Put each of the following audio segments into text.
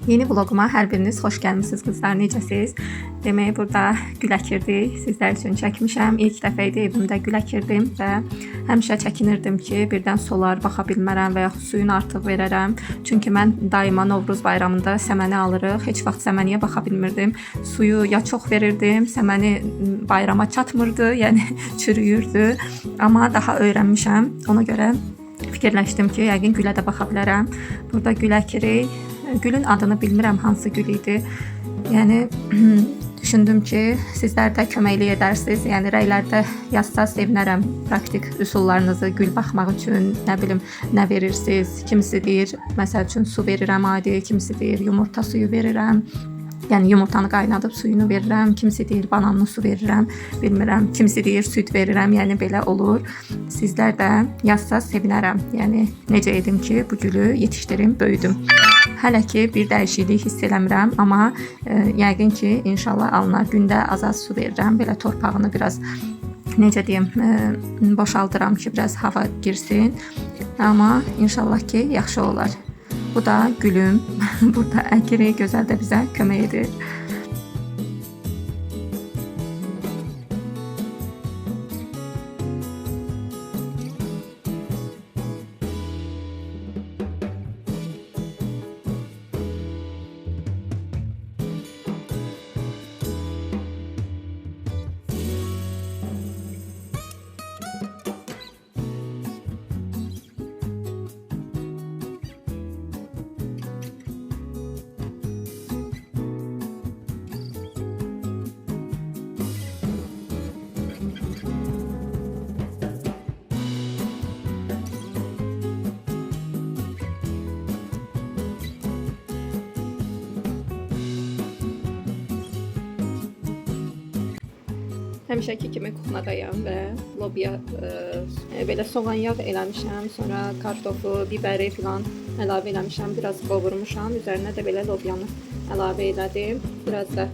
Yeni vloguma hər biriniz xoş gəlmisiniz qızlar, necəsiz? Demək, burada gül əkirdi, sizlər üçün çəkmişəm. İlk dəfə idi evimdə gül əkirdim və həmişə çəkinirdim ki, birdən solar, baxa bilmərəm və yaxud suyunu artıq verərəm. Çünki mən daima Novruz bayramında səməni alırıq, heç vaxt səməniyə baxa bilmirdim. Suyu ya çox verirdim, səməni bayrama çatmırdı, yəni çürüyürdü. Amma daha öyrənmişəm, ona görə fikirləşdim ki, yəqin gülə də baxa bilərəm. Burada gül əkirik. Gülün adını bilmirəm hansı gül idi. Yəni düşündüm ki, sizlər də köməklik edərsiniz. Yəni rəylərdə yazsaz sevinərəm. Praktik üsullarınızı gül baxmaq üçün, nə bilim, nə verirsiniz? Kimisi deyir, məsəl üçün su verirəm adi, kimisi deyir yumurta suyu verirəm. Yəni yumurtanı qaynadıb suyunu verirəm, kimisi deyir bananlı su verirəm, bilmirəm, kimisi deyir süd verirəm, yəni belə olur. Sizlər də yazsaz sevinərəm. Yəni necə edim ki, bu gülü yetişdirim, böyüdüm. Hələ ki bir dəyişiklik hiss eləmirəm, amma yəqin ki, inşallah alınar. Gündə az-az su verirəm, belə torpağını biraz necə deyim, boşaldıram ki, biraz hava girsin. Amma inşallah ki, yaxşı olar. Bu da gülüm. Burada əkiri gözəl də bizə kömək edir. Həmişəki kimi kuxnadayam və lobiya belə soğan yağ eləmişəm, sonra kartofu, biberi filan əlavə eləmişəm, biraz qovurmuşam, üzərinə də belə lobiyanı əlavə elədim. Biraz da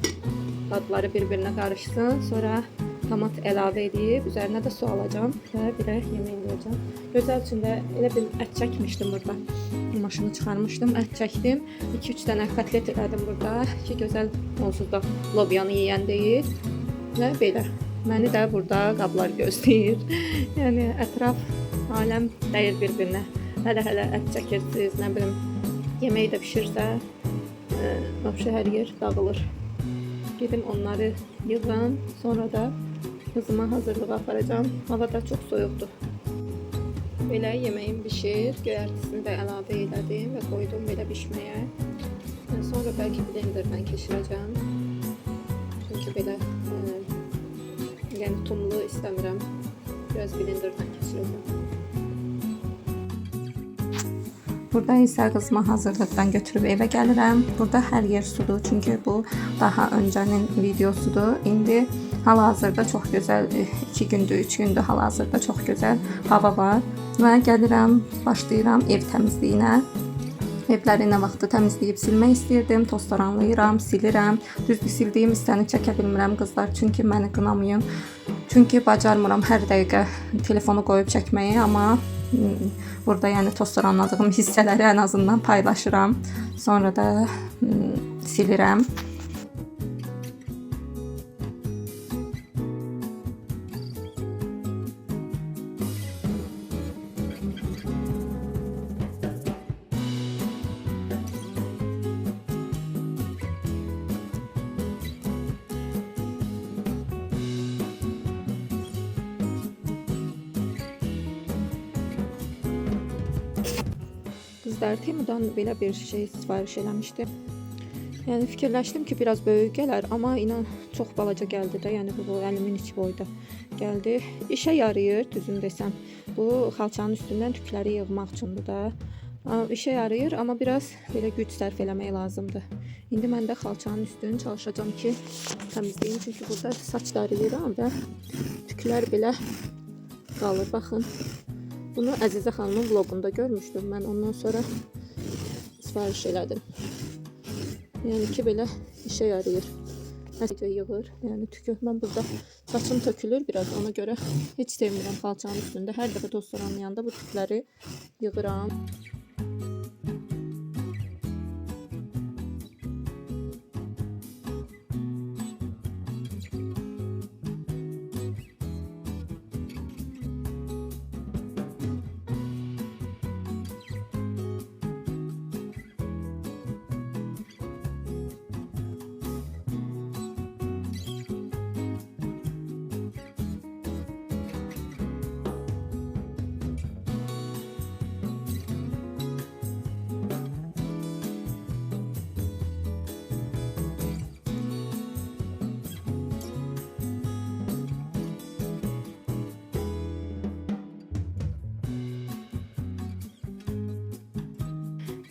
dadları bir-birinə qarışsın, sonra tomat əlavə edib, üzərinə də su alacağım və belə yemək eləyəcəm. Gözəl üçün də elə bir ət çəkmişdim burada. Maşını çıxarmışdım, ət çəkdim. 2-3 dənə kotlet elədim burada ki, gözəl onsuz da lobiyanı yeyən deyil. Və belə. Məni də burada qablar gözləyir. Yəni ətraf aləm dəyir bir-birinə. Hələ ət çəkirsiniz, nə bilim, yemək də pişirsə, hər yer dağılır. Gedim onları yığım, sonra da qızıma hazırlığa aparacağım. Hava da çox soyuqdur. Belə yeməyim bişir, göyərtisini də əlavə elədim və qoydum belə bişməyə. Sonra bəlkə blenderdən keçirəcəm. Çünki belə yəni tumlu istəmirəm. Biraz blenderdən keçirəcəm. Burada isə qızıma hazırlıqdan götürüb evə gəlirəm. Burada hər yer sudur, çünki bu daha öncənin videosudur. İndi hal-hazırda çox gözəl, 2 gündür, 3 gündür hal-hazırda çox gözəl hava var. Və gəlirəm, başlayıram ev təmizliyinə. Evləri nə vaxtı təmizləyib silmək istəyirdim, tostoranlayıram, silirəm. Düzdür, sildiyim hissəni çəkə bilmirəm qızlar, çünki məni qınamayın. Çünki bacarmıram hər dəqiqə telefonu qoyub çəkməyi, amma burada yəni tostoranladığım hissələri ən azından paylaşıram. Sonra da silirəm. Qızlar, Temu'dan belə bir şey sifariş eləmişdim. Yəni fikirləşdim ki, biraz böyük gələr, amma inan çox balaca gəldi də. Yəni bu əlimin içi boyda gəldi. İşə yarayır, düzün desəm. Bu xalçanın üstündən tükləri yığmaq üçündür da. İşə yarayır, amma biraz belə güc sərf eləmək lazımdır. İndi mən də xalçanın üstünü çalışacağım ki, təmizləyim. Çünki burada saç darayıram və tüklər belə qalır. Baxın. Bunu Əzizə xanımın vlogunda görmüşdüm mən, ondan sonra sifariş elədim. Yəni ki, belə işə yarayır. Hətta yığır, yəni tükür. Mən burada saçım tökülür biraz, ona görə heç sevmirəm xalçanın üstündə. Hər dəfə tostoranlayanda bu tükləri yığıram.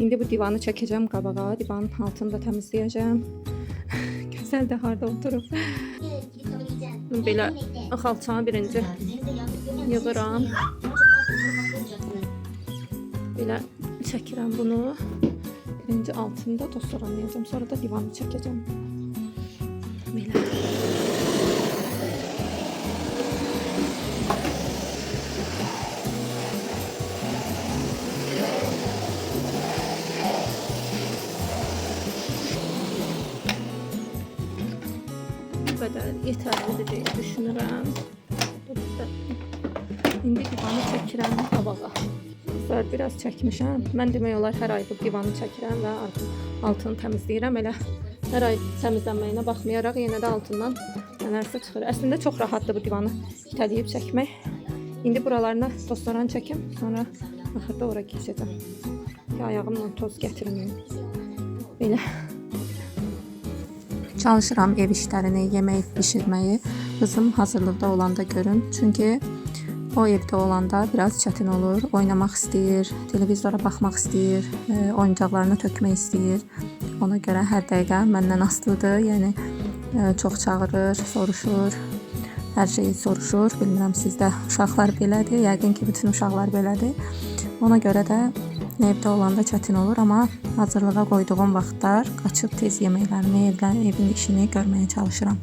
İndi bu divanı çəkəcəm qabağa. Divanın altını da təmizləyəcəm. Gözəl də harda oturub. Belə xalçanı birinci yığıram. Belə çəkirəm bunu. Birinci altında toz soranlayacağım. Sonra da divanı çəkəcəm. Belə. Bu kadar yeterlidir diye düşünürəm. İndi divanı çəkirəm qabağa. Biraz çəkmişəm. Mən demək olar hər ay bu divanı çəkirəm və altını təmizləyirəm. Elə hər ay təmizlənməyinə baxmayaraq yenə də altından nələrsə çıxır. Əslində çox rahatdır bu divanı itələyib çəkmək. İndi buralarına tozlarını çəkim, sonra axırda ora keçəcəm ki ayağımla toz gətirməyim. Belə. Çalışıram ev işlərini, yemək bişirməyi qızım hazırlıqda olanda görüm. Çünki o evdə olanda biraz çətin olur. Oynamaq istəyir, televizora baxmaq istəyir, oyuncaqlarını tökmək istəyir. Ona görə hər dəqiqə məndən asılıdır. Yəni çox çağırır, soruşur. Hər şeyi soruşur. Bilmirəm sizdə uşaqlar belədir. Yəqin ki bütün uşaqlar belədir. Ona görə də evdə olanda çətin olur, amma hazırlığa qoyduğum vaxtlar qaçıb tez yeməklərimi, evin işini görməyə çalışıram.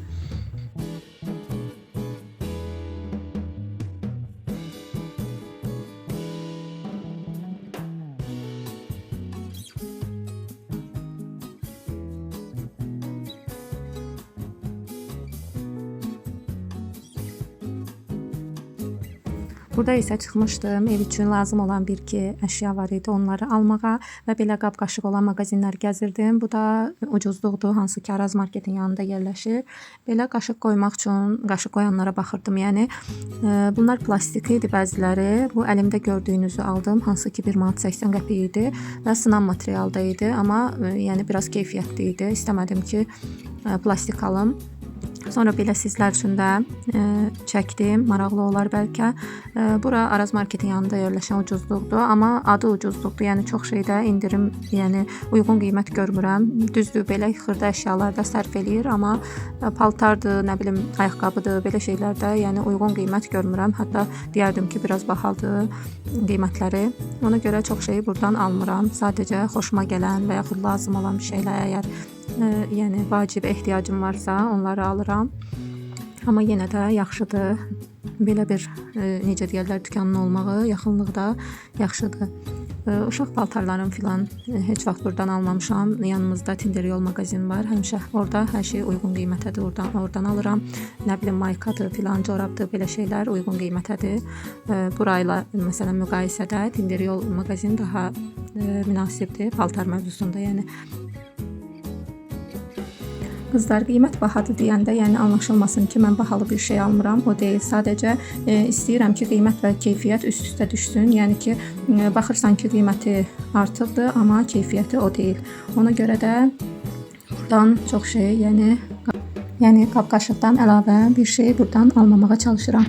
Burada isə çıxmışdım. Ev üçün lazım olan bir-iki əşya var idi. Onları almağa və belə qab-qaşıq olan mağazinləri gəzirdim. Bu da ucuzluqdur, hansı ki Araz marketin yanında yerləşir. Belə qaşıq qoymaq üçün qaşıq qoyanlara baxırdım. Yəni bunlar plastik idi bəziləri. Bu əlimdə gördüyünüzü aldım. Hansı ki 1 manat 80 qəpik idi və sınan materialda idi. Amma yəni biraz keyfiyyətli idi. İstəmədim ki plastik alım. Sonra belə sizlər üçün də çəkdim. Maraqlı olar bəlkə. Bura Araz marketin yanında yerləşən ucuzluqdur, amma adı ucuzluqdur. Yəni çox şeydə indirim, yəni uyğun qiymət görmürəm. Düzdür, belə xırda əşyalarda sərf eləyir, amma paltardır, nə bilim, ayaqqabıdır, belə şeylərdə yəni uyğun qiymət görmürəm. Hətta deyərdim ki, biraz bahalıdır qiymətləri. Ona görə çox şeyi buradan almıram. Sadəcə xoşuma gələn və yaxud lazım olan bir şeylər əgər yəni vacib ehtiyacım varsa onları alıram. Amma yenə də yaxşıdır. Belə bir necə deyirlər, dükanın olmağı yaxınlıqda yaxşıdır. Uşaq paltarlarım filan heç vaxt buradan almamışam. Yanımızda Tinderyol mağazin var. Həmişə orada hər şey uyğun qiymətədir. Oradan alıram. Nə bilim, maykadır filan, corabdır, belə şeylər uyğun qiymətədir. Burayla məsələn müqayisədə Tinderyol mağazin daha münasibdir paltar mövzusunda, yəni. Qızlar, qiymət bahadır deyəndə, yəni anlaşılmasın ki, mən bahalı bir şey almıram. O deyil. Sadəcə istəyirəm ki, qiymət və keyfiyyət üst-üstə düşsün. Yəni ki, baxırsan ki, qiyməti artıqdır, amma keyfiyyəti o deyil. Ona görə də buradan çox şey, yəni qab-qaşıqdan əlavə bir şey buradan almamağa çalışıram.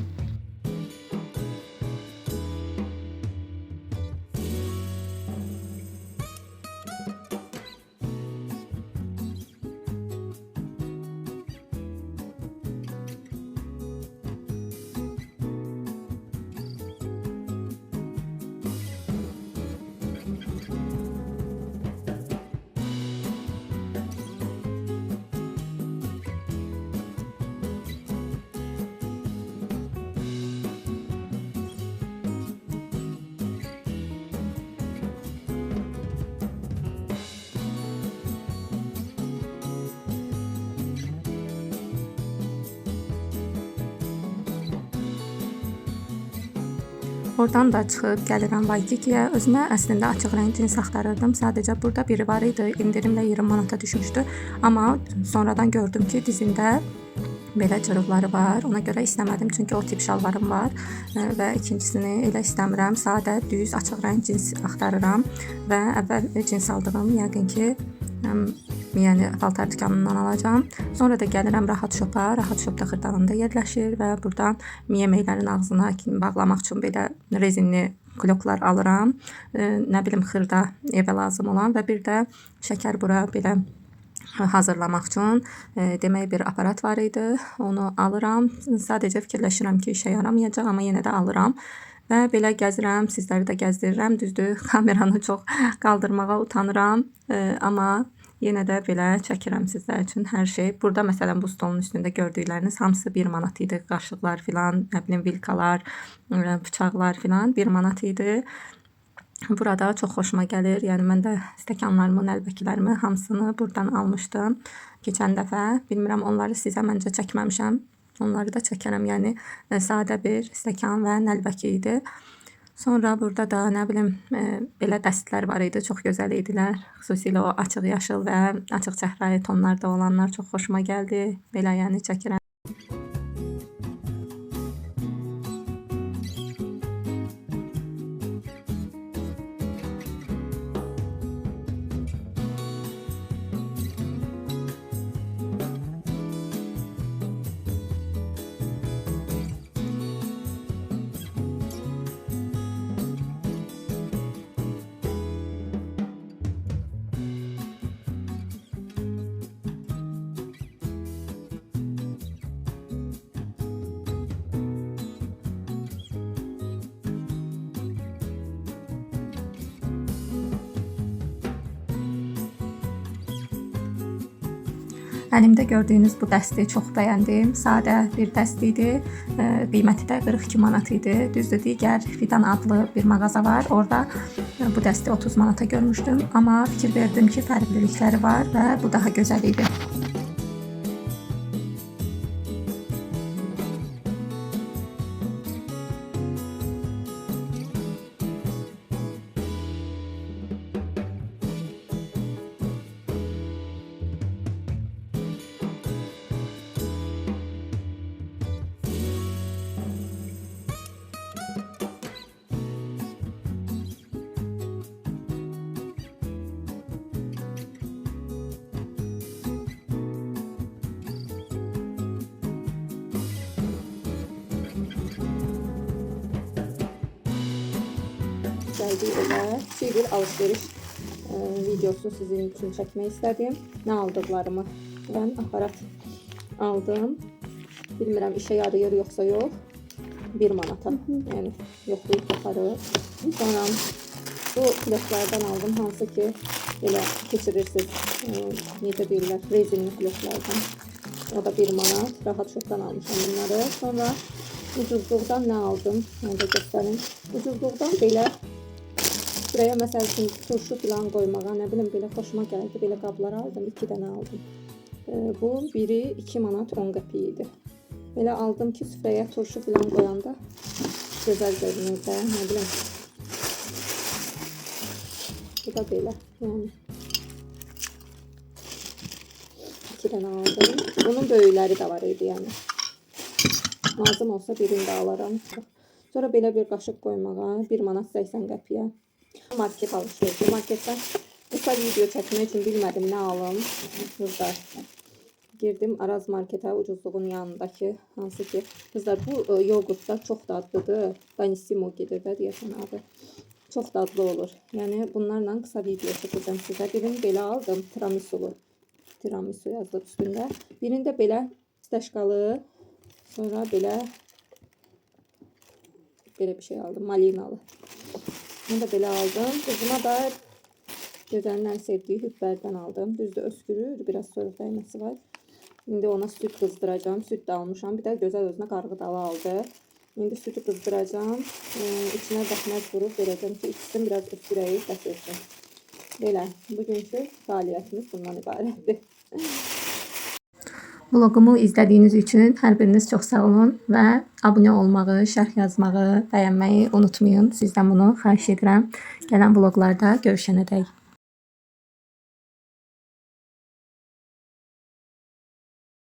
Oradan da çıxıb gəlirəm Waikikiyə. Özümə əslində açıq rəng cins axtarırdım. Sadəcə burada biri var idi. İndirimlə 20 manata düşmüşdü. Amma sonradan gördüm ki, dizində belə cırıqları var. Ona görə istəmədim, çünki o tip şalvarım var və ikincisini elə istəmirəm. Sadə, düz, açıq rəng cins axtarıram və əvvəl cins aldığım yəqin ki yəni paltar dükanından alacağım. Sonra da gəlirəm Rahat Shop'a. Rahat Shop da Xırdalanında yerləşir və buradan yeməklərin ağzına bağlamaq üçün belə rezinli kloklar alıram. Nə bilim xırda evə lazım olan və bir də şəkər bura belə hazırlamaq üçün demək bir aparat var idi. Onu alıram. Sadəcə fikirləşirəm ki, işə yaramayacaq, amma yenə də alıram. Və belə gəzirəm, sizləri də gəzdirirəm. Düzdür, kameranı çox qaldırmağa utanıram, amma yenə də belə çəkirəm sizlər üçün hər şey. Burada məsələn bu stolun üstündə gördükləriniz hamısı 1 manat idi. Qaşıqlar filan, nə bilim vilkalar, bıçaqlar filan 1 manat idi. Burada çox xoşuma gəlir. Yəni mən də stəkanlarımı, nəlbəkilərimi hamısını buradan almışdım keçən dəfə. Bilmirəm, onları sizə məncə çəkməmişəm. Onları da çəkərəm. Yəni sadə bir stəkan və nəlbəki idi. Sonra burada da nə bilim belə dəstlər var idi. Çox gözəl idilər. Xüsusilə o açıq yaşıl və açıq çəhrayı tonlarda olanlar çox xoşuma gəldi. Belə yəni çəkirəm. Əlimdə gördüyünüz bu dəsti çox bəyəndim. Sadə bir dəst idi. Qiyməti də 42 manat idi. Düzdür, digər Fidan adlı bir mağaza var. Orada bu dəsti 30 manata görmüşdüm. Amma fikir verdim ki, fərqlilikləri var və bu daha gözəl idi. Gəldik evə. Kiçik bir alışveriş videosu sizin üçün çəkmək istədim. Nə aldıqlarımı. Ben aparat aldım. Bilmirəm işə yarayır yoxsa yox. 1 manata. Yəni yoxlayıb taparıq. Sonra bu kloklardan aldım. Hansı ki belə keçirirsiniz. Necə deyirlər? Rezinli kloklardan. O da 1 manat. Rahat şokdan almışam bunları. Sonra ucuzluqdan nə aldım? Onu da göstərim. Ucuzluqdan belə buraya məsəl üçün turşu filan qoymağa, nə bilim belə xoşuma gəldi. Belə qablar aldım, 2 dənə aldım. Bu biri 2 manat 10 qəpik idi. Belə aldım ki, süfrəyə turşu filan qoyanda gözəl görünür də, nə bilim. Bu da belə, yəni 2 dənə aldım. Bunun böyükləri də var idi, yəni. Lazım olsa birini də alaram. Sonra belə bir qaşıq qoymağa 1 manat 80 qəpiyə. Market alışverişi. Marketdən qısa video çəkmək üçün bilmədim nə alım. Burada girdim Araz marketə, ucuzluğun yanındakı. Hansı ki, kızlar bu yoğurtlar çox dadlıdır. Danissimo gedir də deyəsən adı. Çox dadlı olur. Yəni bunlarla qısa video çəkəcəm sizə. Birini belə aldım, tiramisulu. Tiramisu yazılıb üstündə. Birində belə stəşkalı, sonra belə bir şey aldım, malinalı. Bunu da belə aldım. Kızıma da gözəlin ən sevdiyi hübbərdən aldım. Düzdür, öskürür, biraz soyuq dəyməsi var. İndi ona süt qızdıracağım. Süt də almışam. Bir də gözəl özünə qarğıdalı aldı. İndi sütü qızdıracağım. İçinə dəxməz vurub verəcəm ki, içsin, biraz öskürəyi kəsilsin. Belə, bugünkü fəaliyyətimiz bundan ibarətdir. Vlogumu izlədiyiniz üçün hər biriniz çox sağ olun və abunə olmağı, şərh yazmağı, bəyənməyi unutmayın. Sizdən bunu xahiş edirəm. Gələn vloqlarda görüşənədək.